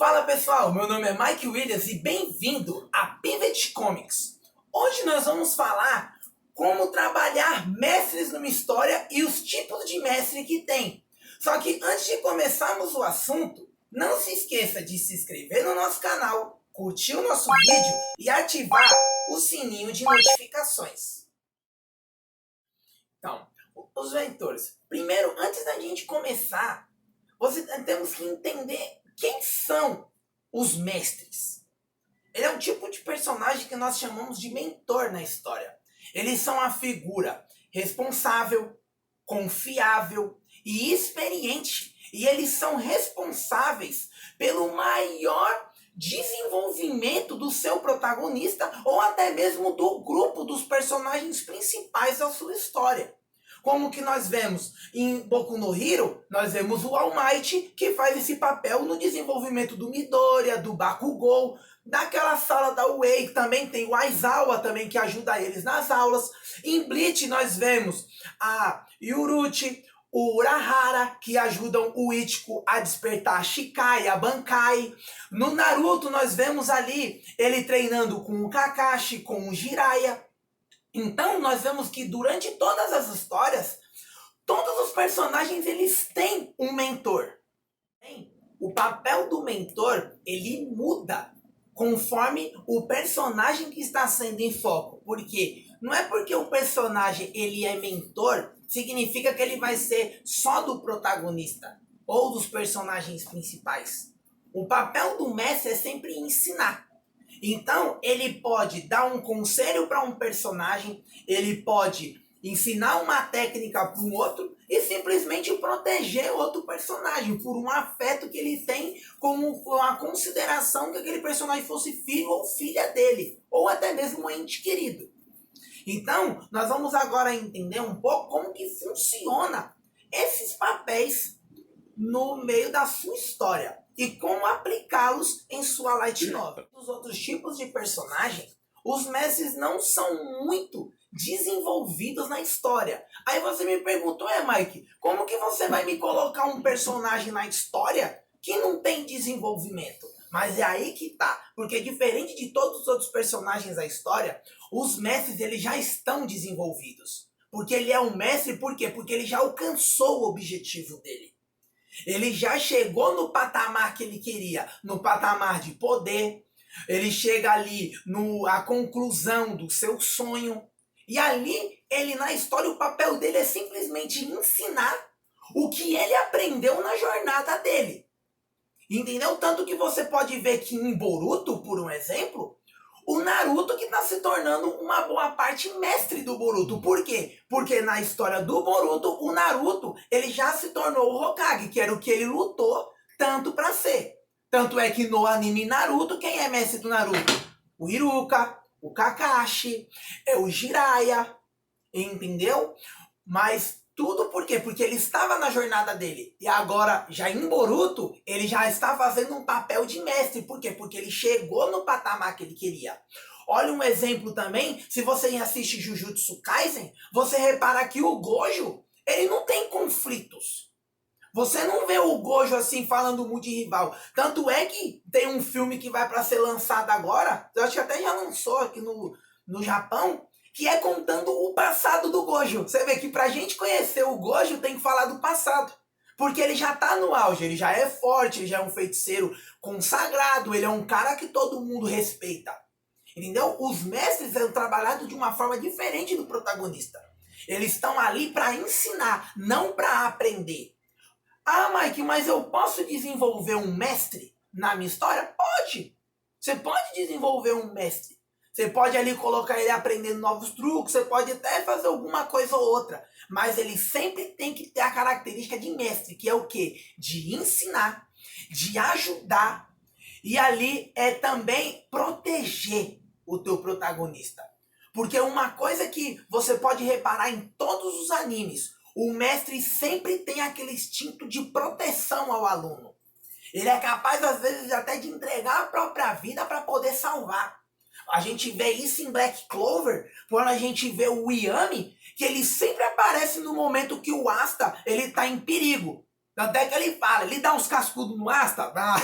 Fala pessoal, meu nome é Mike Williams e bem-vindo a Pivot Comics. Hoje nós vamos falar como trabalhar mestres numa história e os tipos de mestre que tem. Só que antes de começarmos o assunto, não se esqueça de se inscrever no nosso canal, curtir o nosso vídeo e ativar o sininho de notificações. Então, os mentores. Primeiro, antes da gente começar, temos que entender quem são os mestres. Ele é um tipo de personagem que nós chamamos de mentor na história. Eles são a figura responsável, confiável e experiente. E eles são responsáveis pelo maior desenvolvimento do seu protagonista ou até mesmo do grupo dos personagens principais da sua história. Como que nós vemos em Boku no Hero, nós vemos o All Might, que faz esse papel no desenvolvimento do Midoriya, do Bakugou, daquela sala da Wei, também tem o Aizawa também que ajuda eles nas aulas. Em Bleach nós vemos a Yuruchi, o Urahara, que ajudam o Ichigo a despertar a Shikai, a Bankai. No Naruto nós vemos ali ele treinando com o Kakashi, com o Jiraiya. Então nós vemos que durante todas as histórias, todos os personagens eles têm um mentor. O papel do mentor, ele muda conforme o personagem que está sendo em foco. Porque não é porque o personagem ele é mentor, significa que ele vai ser só do protagonista ou dos personagens principais. O papel do mestre é sempre ensinar. Então, ele pode dar um conselho para um personagem, ele pode ensinar uma técnica para um outro e simplesmente proteger outro personagem por um afeto que ele tem com a consideração que aquele personagem fosse filho ou filha dele, ou até mesmo um ente querido. Então, nós vamos agora entender um pouco como que funciona esses papéis no meio da sua história e como aplicá-los em sua light novel. Os outros tipos de personagem, os mestres não são muito desenvolvidos na história. Aí você me perguntou, Mike, como que você vai me colocar um personagem na história que não tem desenvolvimento? Mas é aí que tá, porque diferente de todos os outros personagens da história, os mestres eles já estão desenvolvidos. Porque ele é um mestre, por quê? Porque ele já alcançou o objetivo dele. Ele já chegou no patamar que ele queria, no patamar de poder. Ele chega ali à conclusão do seu sonho. E ali, ele na história, o papel dele é simplesmente ensinar o que ele aprendeu na jornada dele. Entendeu? Tanto que você pode ver que em Boruto, por um exemplo, o Naruto que está se tornando uma boa parte mestre do Boruto. Por quê? Porque na história do Boruto, o Naruto ele já se tornou o Hokage, que era o que ele lutou tanto para ser. Tanto é que no anime Naruto, quem é mestre do Naruto? O Iruka, o Kakashi, o Jiraiya, entendeu? Mas tudo por quê? Porque ele estava na jornada dele. E agora, já em Boruto, ele já está fazendo um papel de mestre. Por quê? Porque ele chegou no patamar que ele queria. Olha um exemplo também, se você assiste Jujutsu Kaisen, você repara que o Gojo, ele não tem conflitos. Você não vê o Gojo assim falando muito de rival. Tanto é que tem um filme que vai para ser lançado agora, eu acho que até já lançou aqui no Japão, que é contando o passado do Gojo. Você vê que pra gente conhecer o Gojo tem que falar do passado. Porque ele já tá no auge, ele já é forte, ele já é um feiticeiro consagrado, ele é um cara que todo mundo respeita. Entendeu? Os mestres são trabalhados de uma forma diferente do protagonista. Eles estão ali para ensinar, não para aprender. Ah, Mike, mas eu posso desenvolver um mestre na minha história? Pode! Você pode desenvolver um mestre. Você pode ali colocar ele aprendendo novos truques, você pode até fazer alguma coisa ou outra. Mas ele sempre tem que ter a característica de mestre, que é o quê? De ensinar, de ajudar e ali é também proteger o teu protagonista. Porque uma coisa que você pode reparar em todos os animes, o mestre sempre tem aquele instinto de proteção ao aluno. Ele é capaz, às vezes, até de entregar a própria vida para poder salvar. A gente vê isso em Black Clover, quando a gente vê o Yami, que ele sempre aparece no momento que o Asta ele está em perigo. Tanto é que ele fala, ele dá uns cascudos no Asta, dá.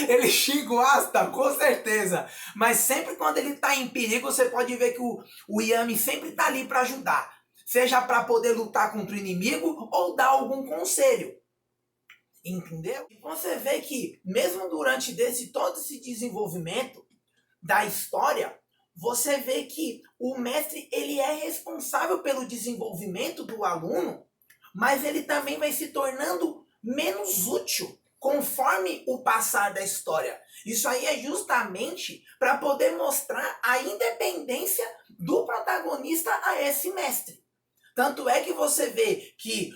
Ele xinga o Asta, com certeza. Mas sempre quando ele tá em perigo, você pode ver que o Yami sempre tá ali para ajudar. Seja para poder lutar contra o inimigo ou dar algum conselho. Entendeu? E você vê que mesmo durante todo esse desenvolvimento da história, você vê que o mestre ele é responsável pelo desenvolvimento do aluno, mas ele também vai se tornando menos útil conforme o passar da história. Isso aí é justamente para poder mostrar a independência do protagonista a esse mestre. Tanto é que você vê que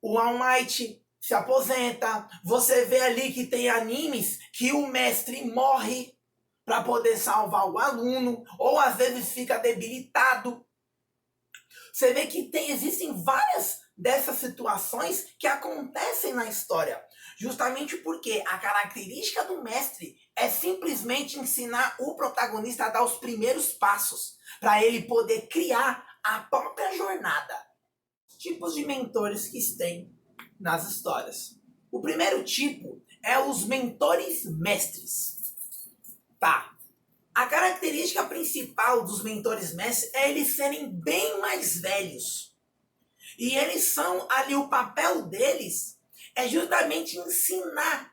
o All Might se aposenta, você vê ali que tem animes que o mestre morre para poder salvar o aluno, ou às vezes fica debilitado. Você vê que existem várias dessas situações que acontecem na história, justamente porque a característica do mestre é simplesmente ensinar o protagonista a dar os primeiros passos, para ele poder criar a própria jornada. Tipos de mentores que tem nas histórias. O primeiro tipo é os mentores mestres. Tá. A característica principal dos mentores mestres é eles serem bem mais velhos. E eles são ali, o papel deles é justamente ensinar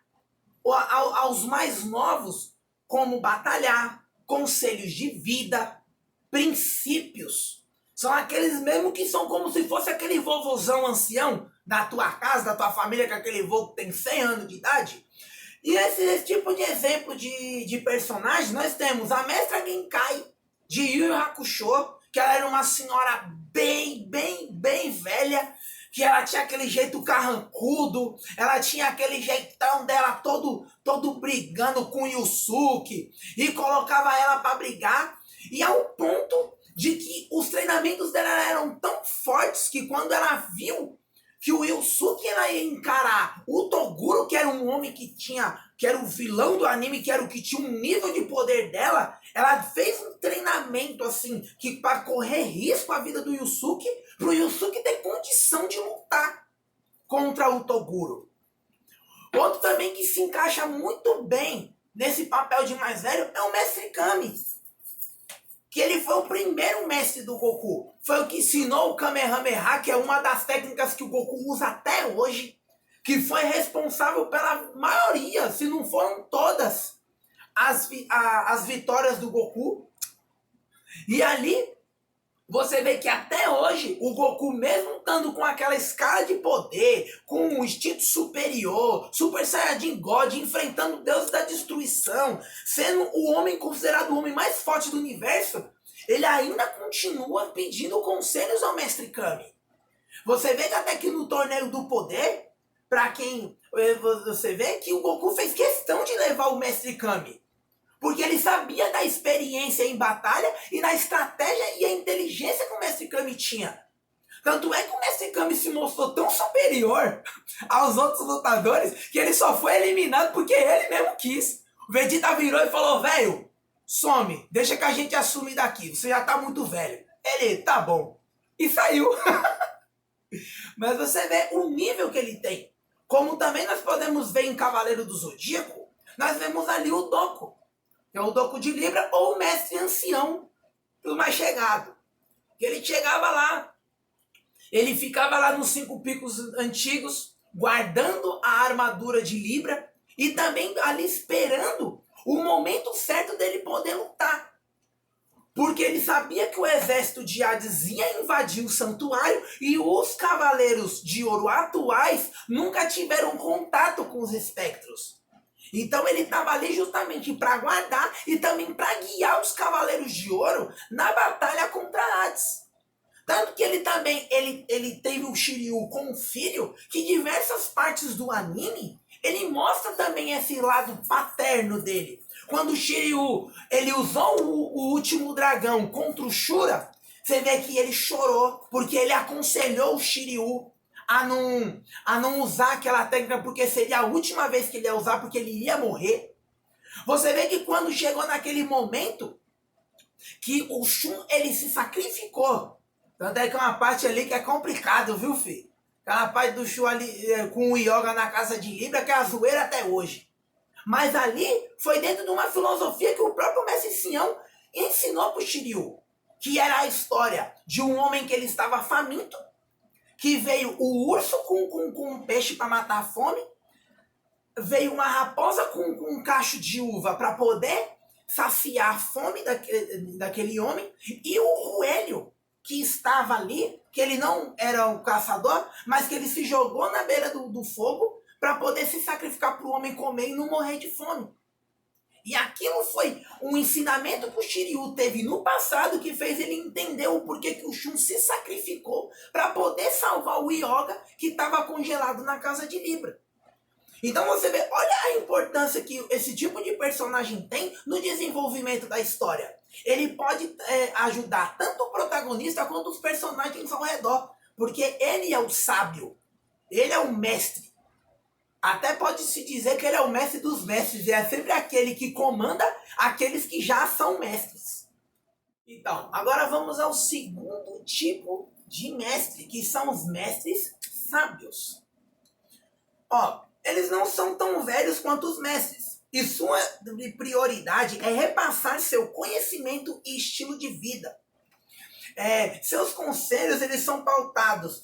aos mais novos como batalhar, conselhos de vida, princípios. São aqueles mesmo que são como se fosse aquele vovôzão ancião da tua casa, da tua família, que é aquele vô que tem 100 anos de idade. E esse tipo de exemplo de personagem, nós temos a Mestra Genkai, de Yu Yu Hakusho, que ela era uma senhora bem velha, que ela tinha aquele jeito carrancudo, ela tinha aquele jeitão dela todo brigando com o Yusuke, e colocava ela para brigar, e ao ponto de que os treinamentos dela eram tão fortes que quando ela viu que o Yusuke ela ia encarar o Toguro, que era um homem que era o vilão do anime, que era o que tinha um nível de poder dela, ela fez um treinamento assim, que para correr risco à vida do Yusuke, pro Yusuke ter condição de lutar contra o Toguro. Outro também que se encaixa muito bem nesse papel de mais velho é o Mestre Kami, que ele foi o primeiro mestre do Goku. Foi o que ensinou o Kamehameha, que é uma das técnicas que o Goku usa até hoje, que foi responsável pela maioria, se não foram todas, as vitórias do Goku. E ali, você vê que até hoje, o Goku, mesmo estando com aquela escala de poder, com um instinto superior, Super Saiyajin God, enfrentando o Deus da destruição, sendo o homem considerado o homem mais forte do universo, ele ainda continua pedindo conselhos ao Mestre Kami. Você vê que até que no Torneio do Poder, para quem você vê que o Goku fez questão de levar o Mestre Kami, porque ele sabia da experiência em batalha e na estratégia e a inteligência que o Mestre Kami tinha. Tanto é que o Mestre Kami se mostrou tão superior aos outros lutadores que ele só foi eliminado porque ele mesmo quis. O Vegeta virou e falou: velho, some, deixa que a gente assume daqui, você já tá muito velho. Ele, tá bom. E saiu. Mas você vê o nível que ele tem. Como também nós podemos ver em Cavaleiro do Zodíaco, nós vemos ali o Doku, que é o Doku de Libra, ou o mestre ancião, o mais chegado. Ele chegava lá, ele ficava lá nos 5 picos antigos, guardando a armadura de Libra, e também ali esperando o momento certo dele poder lutar. Porque ele sabia que o exército de Hades ia invadir o santuário e os cavaleiros de ouro atuais nunca tiveram contato com os espectros. Então ele estava ali justamente para guardar e também para guiar os cavaleiros de ouro na batalha contra Hades. Tanto que ele também ele teve o Shiryu com um filho, que diversas partes do anime ele mostra também esse lado paterno dele. Quando o Shiryu ele usou o último dragão contra o Shura, você vê que ele chorou, porque ele aconselhou o Shiryu a não usar aquela técnica, porque seria a última vez que ele ia usar, porque ele ia morrer. Você vê que quando chegou naquele momento, que o Shun ele se sacrificou. Tanto é que é uma parte ali que é complicado, viu, filho? Aquela parte do Shu ali com o Yoga na casa de Libra, que é a zoeira até hoje. Mas ali foi dentro de uma filosofia que o próprio Mestre Sião ensinou para o Shiryu, que era a história de um homem que ele estava faminto, que veio o urso com um peixe para matar a fome, veio uma raposa com um cacho de uva para poder saciar a fome daquele homem, e o coelho que estava ali, que ele não era um caçador, mas que ele se jogou na beira do fogo para poder se sacrificar para o homem comer e não morrer de fome. E aquilo foi um ensinamento que o Shiryu teve no passado que fez ele entender o porquê que o Shun se sacrificou para poder salvar o Yoga que estava congelado na casa de Libra. Então você vê, olha a importância que esse tipo de personagem tem no desenvolvimento da história. Ele pode ajudar tanto o protagonista quanto os personagens ao redor, porque ele é o sábio, ele é o mestre. Até pode-se dizer que ele é o mestre dos mestres, e é sempre aquele que comanda aqueles que já são mestres. Então, agora vamos ao segundo tipo de mestre, que são os mestres sábios. Eles não são tão velhos quanto os mestres, e sua prioridade é repassar seu conhecimento e estilo de vida. Seus conselhos eles são pautados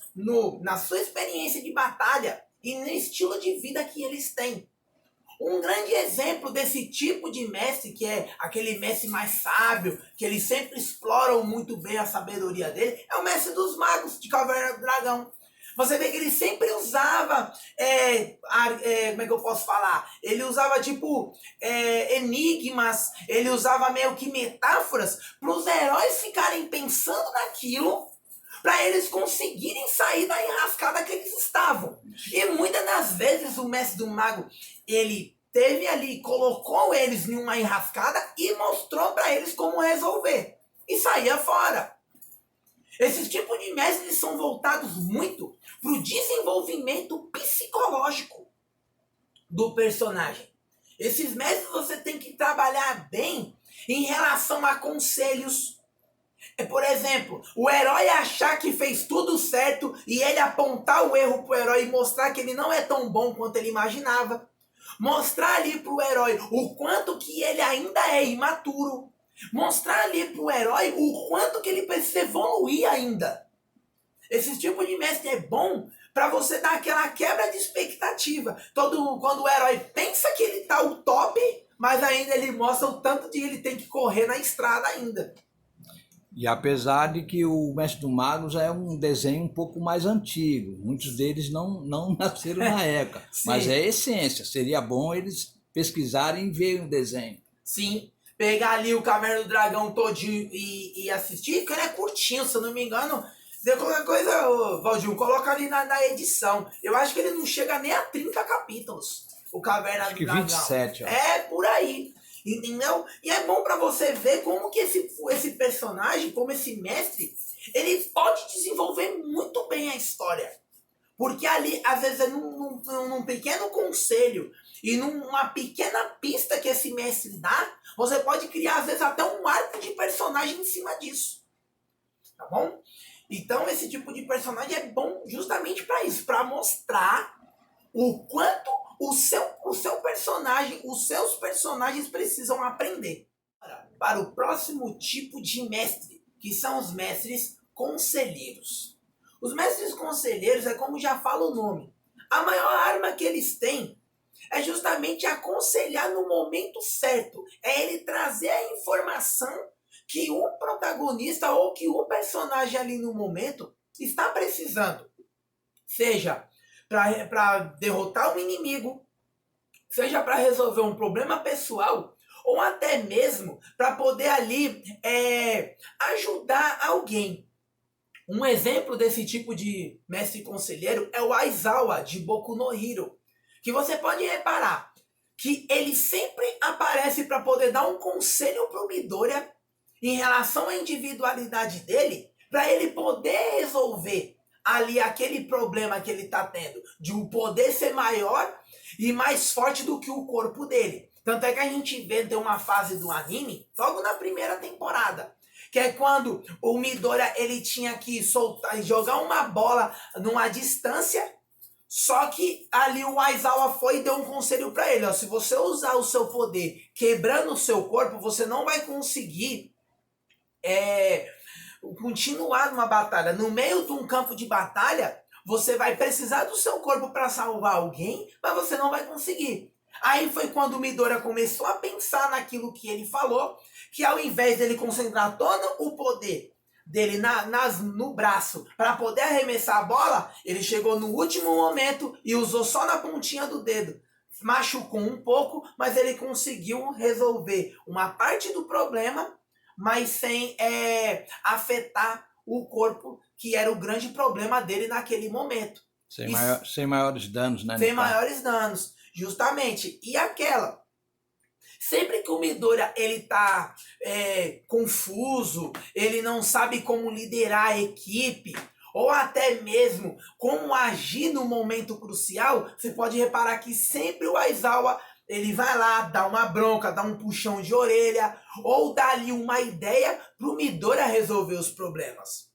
na sua experiência de batalha e no estilo de vida que eles têm. Um grande exemplo desse tipo de mestre, que é aquele mestre mais sábio, que eles sempre exploram muito bem a sabedoria dele, é o mestre dos magos de Caverna do Dragão. Você vê que ele sempre usava, como é que eu posso falar? Ele usava tipo enigmas, ele usava meio que metáforas para os heróis ficarem pensando naquilo, para eles conseguirem sair da enrascada que eles estavam. E muitas das vezes o mestre do mago, ele teve ali, colocou eles em uma enrascada e mostrou para eles como resolver. E saía fora. Esses tipos de mestres são voltados muito para o desenvolvimento psicológico do personagem. Esses mestres você tem que trabalhar bem em relação a conselhos. Por exemplo, o herói achar que fez tudo certo e ele apontar o erro pro herói e mostrar que ele não é tão bom quanto ele imaginava. Mostrar ali pro herói o quanto que ele ainda é imaturo. Mostrar ali pro herói o quanto que ele precisa evoluir ainda. Esse tipo de mestre é bom para você dar aquela quebra de expectativa. Quando o herói pensa que ele tá o top, mas ainda ele mostra o tanto de ele tem que correr na estrada ainda. E apesar de que o Mestre do Mago já é um desenho um pouco mais antigo, muitos deles não nasceram na época, mas é a essência, seria bom eles pesquisarem e verem o desenho. Sim, pegar ali o Caverna do Dragão todinho e assistir, porque ele é curtinho, se eu não me engano. Se qualquer coisa, Valdir, coloca ali na edição. Eu acho que ele não chega nem a 30 capítulos, o Caverna do Dragão. 27, ó. É, por aí. Entendeu? E é bom pra você ver como que esse personagem, como esse mestre, ele pode desenvolver muito bem a história. Porque ali, às vezes, é num pequeno conselho e numa pequena pista que esse mestre dá, você pode criar, às vezes, até um arco de personagem em cima disso. Tá bom? Então, esse tipo de personagem é bom justamente para isso, para mostrar o quanto o seu personagem, os seus personagens precisam aprender. Para o próximo tipo de mestre, que são os mestres conselheiros. Os mestres conselheiros é como já fala o nome. A maior arma que eles têm é justamente aconselhar no momento certo. É ele trazer a informação que o protagonista ou que o personagem ali no momento está precisando. Seja para derrotar um inimigo, seja para resolver um problema pessoal, ou até mesmo para poder ali ajudar alguém. Um exemplo desse tipo de mestre conselheiro é o Aizawa, de Boku no Hero, que você pode reparar que ele sempre aparece para poder dar um conselho para o Midoriya em relação à individualidade dele, para ele poder resolver ali aquele problema que ele está tendo, de um poder ser maior e mais forte do que o corpo dele. Tanto é que a gente vê, tem uma fase do anime, logo na primeira temporada, que é quando o Midoriya ele tinha que soltar, jogar uma bola numa distância, só que ali o Aizawa foi e deu um conselho para ele, ó, se você usar o seu poder quebrando o seu corpo, você não vai conseguir continuar numa batalha. No meio de um campo de batalha, você vai precisar do seu corpo para salvar alguém, mas você não vai conseguir. Aí foi quando o Midoriya começou a pensar naquilo que ele falou, que ao invés dele concentrar todo o poder dele no braço para poder arremessar a bola, ele chegou no último momento e usou só na pontinha do dedo. Machucou um pouco, mas ele conseguiu resolver uma parte do problema, mas sem afetar o corpo, que era o grande problema dele naquele momento. Sem maiores danos, né? Sem maiores danos, justamente. E aquela... Sempre que o Midoriya ele tá confuso, ele não sabe como liderar a equipe, ou até mesmo como agir no momento crucial, você pode reparar que sempre o Aizawa ele vai lá, dá uma bronca, dá um puxão de orelha, ou dá ali uma ideia pro Midoriya resolver os problemas.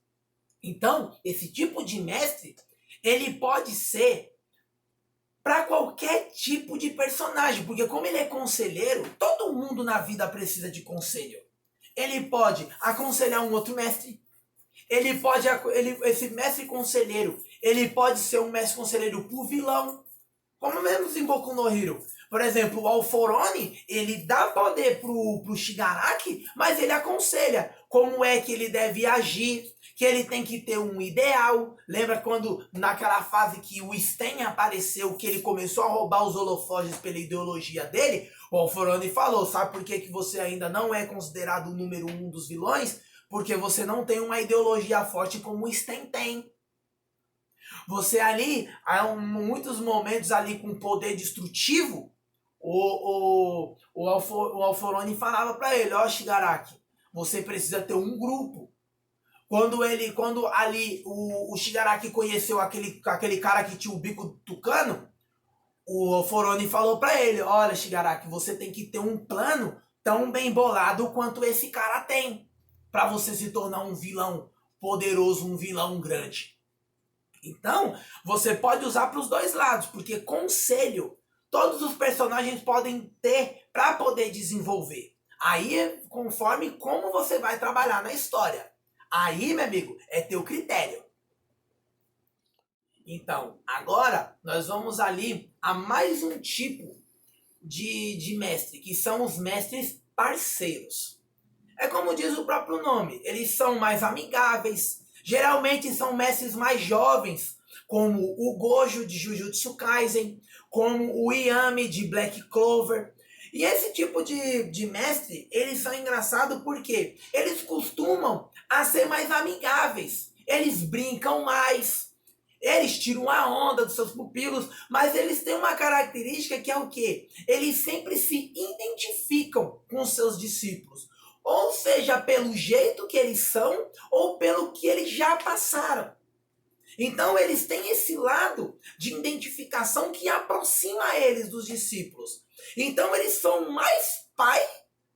Então, esse tipo de mestre, ele pode ser para qualquer tipo de personagem, porque como ele é conselheiro, todo mundo na vida precisa de conselho. Ele pode aconselhar um outro mestre, esse mestre conselheiro, ele pode ser um mestre conselheiro pro vilão, como mesmo em Boku no Hero. Por exemplo, o Alforone, ele dá poder pro Shigaraki, mas ele aconselha como é que ele deve agir, que ele tem que ter um ideal. Lembra quando, naquela fase que o Sten apareceu, que ele começou a roubar os holofotes pela ideologia dele? O Alforone falou, sabe por que você ainda não é considerado o número 1 dos vilões? Porque você não tem uma ideologia forte como o Sten tem. Você ali, há muitos momentos ali com poder destrutivo, o Alforone falava para ele, ó Shigaraki, você precisa ter um grupo. Quando ali o Shigaraki conheceu aquele cara que tinha o bico tucano, o Alforone falou para ele, olha Shigaraki, você tem que ter um plano tão bem bolado quanto esse cara tem, para você se tornar um vilão poderoso, um vilão grande. Então, você pode usar para os dois lados, porque conselho todos os personagens podem ter para poder desenvolver. Aí é conforme como você vai trabalhar na história. Aí, meu amigo, é teu critério. Então, agora nós vamos ali a mais um tipo de mestre, que são os mestres parceiros. É como diz o próprio nome, eles são mais amigáveis, geralmente são mestres mais jovens, como o Gojo de Jujutsu Kaisen, como o Yami de Black Clover. E esse tipo de mestre, eles são engraçados porque eles costumam a ser mais amigáveis, eles brincam mais, eles tiram a onda dos seus pupilos, mas eles têm uma característica que é o quê? Eles sempre se identificam com seus discípulos, ou seja, pelo jeito que eles são, ou pelo que eles já passaram. Então eles têm esse lado de identificação que aproxima eles dos discípulos. Então eles são mais pai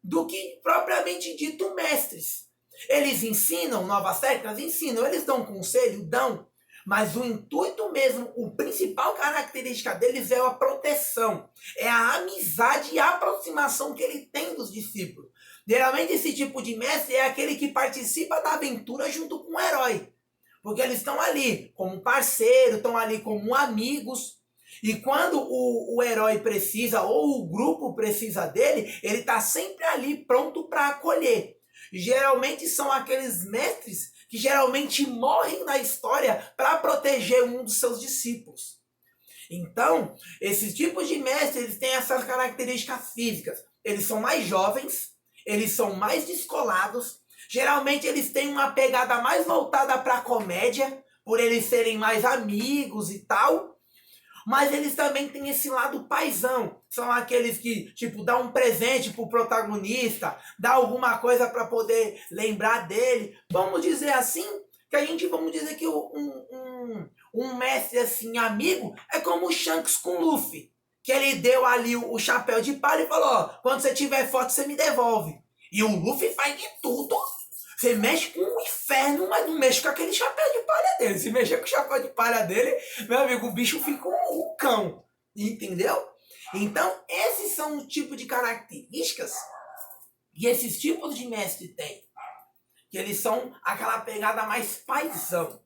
do que propriamente dito mestres. Eles ensinam novas técnicas? Ensinam. Eles dão conselho? Dão. Mas o intuito mesmo, a principal característica deles é a proteção. É a amizade e a aproximação que ele tem dos discípulos. Geralmente esse tipo de mestre é aquele que participa da aventura junto com o herói. Porque eles estão ali como parceiro, estão ali como amigos. E quando o herói precisa, ou o grupo precisa dele, ele está sempre ali pronto para acolher. Geralmente são aqueles mestres que geralmente morrem na história para proteger um dos seus discípulos. Então, esses tipos de mestres, eles têm essas características físicas. Eles são mais jovens, eles são mais descolados. Geralmente eles têm uma pegada mais voltada para a comédia, por eles serem mais amigos e tal. Mas eles também têm esse lado paizão. São aqueles que, tipo, dá um presente pro protagonista, dá alguma coisa para poder lembrar dele. Vamos dizer assim, vamos dizer que um mestre assim, amigo, é como o Shanks com o Luffy. Que ele deu ali o chapéu de palha e falou, ó, quando você tiver forte, você me devolve. E o Luffy faz de tudo. Você mexe com o inferno, mas não mexe com aquele chapéu de palha dele. Se mexer com o chapéu de palha dele, meu amigo, o bicho fica um cão. Entendeu? Então, esses são o tipo de características que esses tipos de mestre têm. Que eles são aquela pegada mais paisão.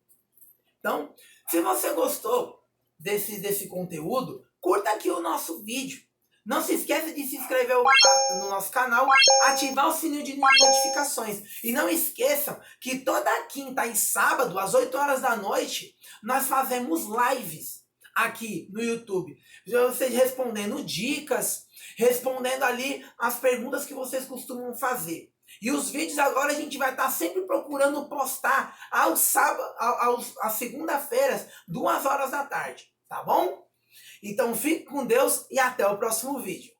Então, se você gostou desse conteúdo, curta aqui o nosso vídeo. Não se esqueça de se inscrever no nosso canal, ativar o sininho de notificações. E não esqueçam que toda quinta e sábado, às 8 horas da noite, nós fazemos lives aqui no YouTube. Vocês respondendo dicas, respondendo ali as perguntas que vocês costumam fazer. E os vídeos agora a gente vai estar sempre procurando postar aos sábados, às segunda-feiras, 2 horas da tarde, tá bom? Então fique com Deus e até o próximo vídeo.